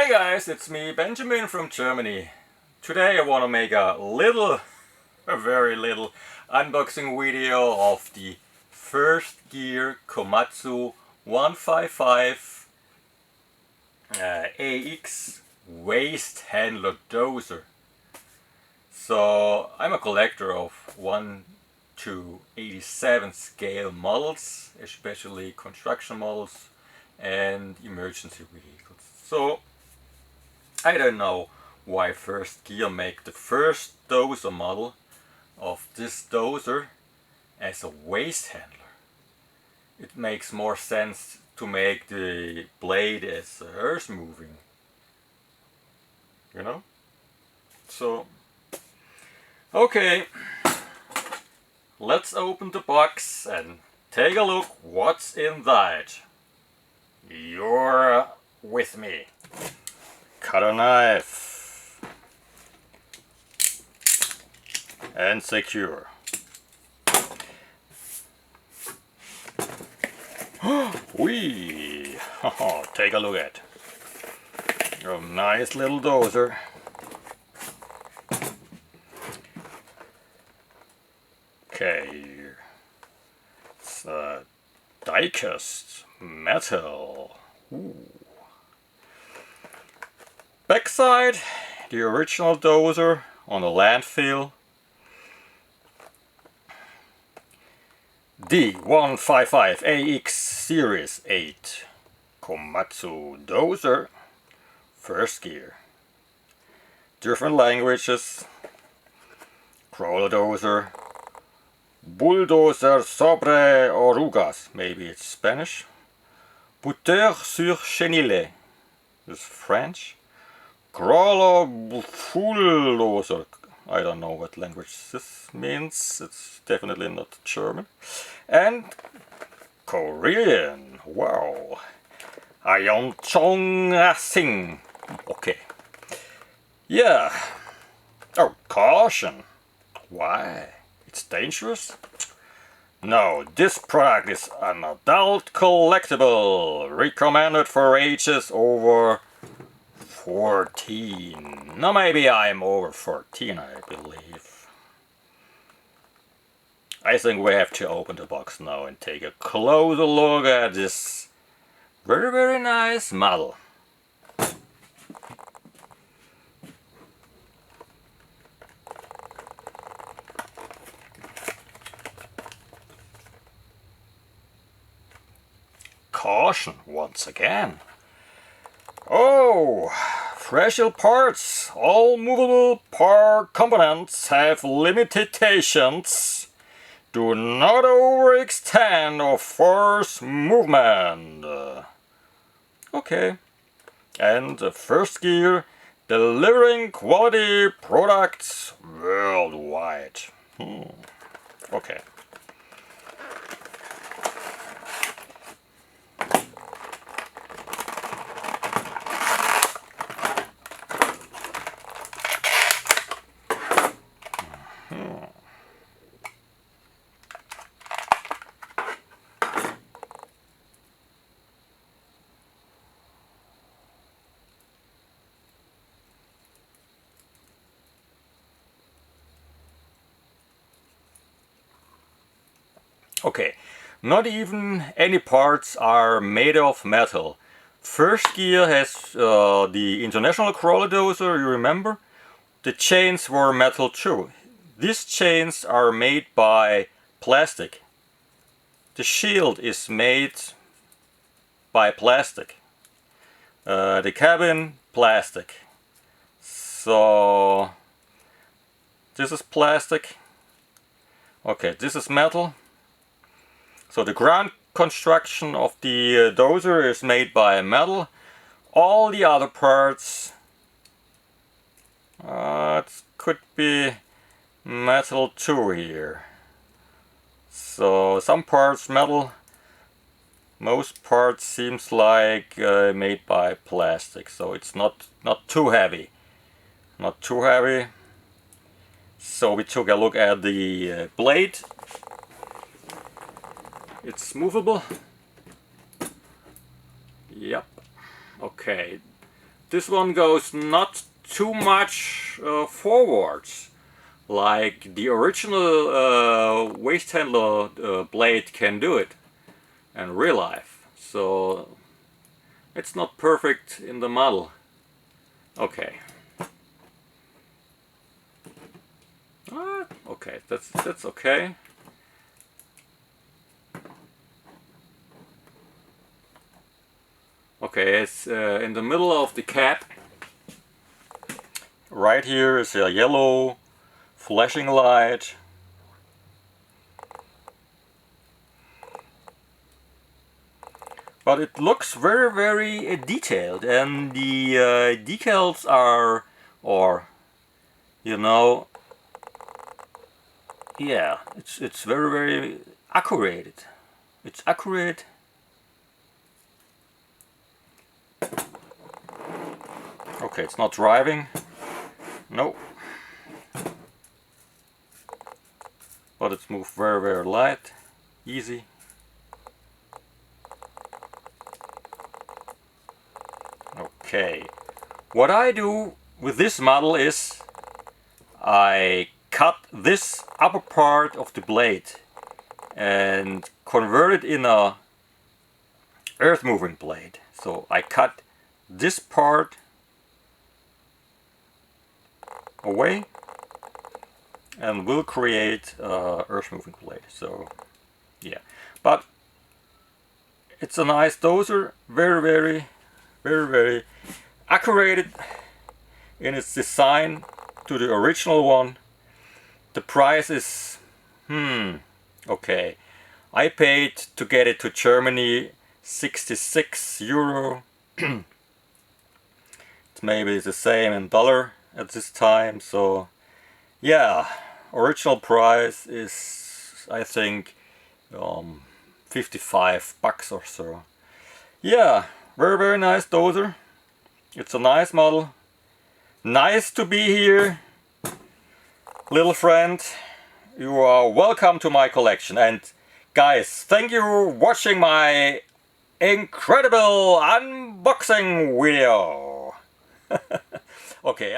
Hi guys, it's me Benjamin from Germany. Today I want to make a very little unboxing video of the first gear Komatsu 155AX waste handler dozer. So I'm a collector of 1 to 87 scale models, especially construction models and emergency vehicles. So I don't know why First Gear make the first dozer model of this dozer as a waste handler. It makes more sense to make the blade as earth moving, you know? So okay, let's open the box and take a look what's inside. You're with me. Cut a knife and secure. Whee! Take a look at a nice little dozer. Okay, it's a die-cast metal. Ooh. Backside, the original dozer on the landfill. D155AX Series 8 Komatsu dozer, first gear. Different languages. Crawler dozer. Bulldozer sobre orugas, maybe it's Spanish. Butter sur chenille is French. Crawler bulldozer, I don't know what language this means, it's definitely not German. And Korean, wow. Ayonchong Sing, okay. Yeah. Oh, caution. Why? It's dangerous? No, this product is an adult collectible, recommended for ages over 14. No, maybe I'm over 14, I believe. I think we have to open the box now and take a closer look at this very nice model. Caution once again. Oh, fragile parts. All movable part components have limitations. Do not overextend or force movement. Okay. And the First Gear, delivering quality products worldwide. Okay. Okay, not even any parts are made of metal. First Gear has the international crawler dozer, you remember? The chains were metal too. These chains are made by plastic. The shield is made by plastic. The cabin, plastic. So this is plastic. Okay, this is metal. So the ground construction of the dozer is made by metal. All the other parts it could be metal too here. So some parts metal, most parts seems like made by plastic. So it's not too heavy. Not too heavy. So we took a look at the blade. It's movable. Yep. Okay. this one goes not too much forwards like the original waste handler blade can do it in real life. So it's not perfect in the model. Okay. Okay, that's okay. Okay, it's in the middle of the cap. Right here is a yellow flashing light. But it looks very, very detailed, and the decals are, or you know, yeah, it's very, very accurate. It's accurate. Okay, it's not driving. No. But it's moved very, very light, easy. Okay. What I do with this model is I cut this upper part of the blade and convert it in a earth moving blade. So I cut this part away and will create earth moving blade. So yeah, but it's a nice dozer, very, very, very, very accurate in its design to the original one. The price is okay, I paid to get it to Germany 66 euro. It's maybe the same in dollar at this time. So yeah, original price is, I think, 55 bucks or so. Yeah, very, very nice dozer. It's a nice model. Nice to be here, little friend. You are welcome to my collection. And guys, thank you for watching my incredible unboxing video. Okay,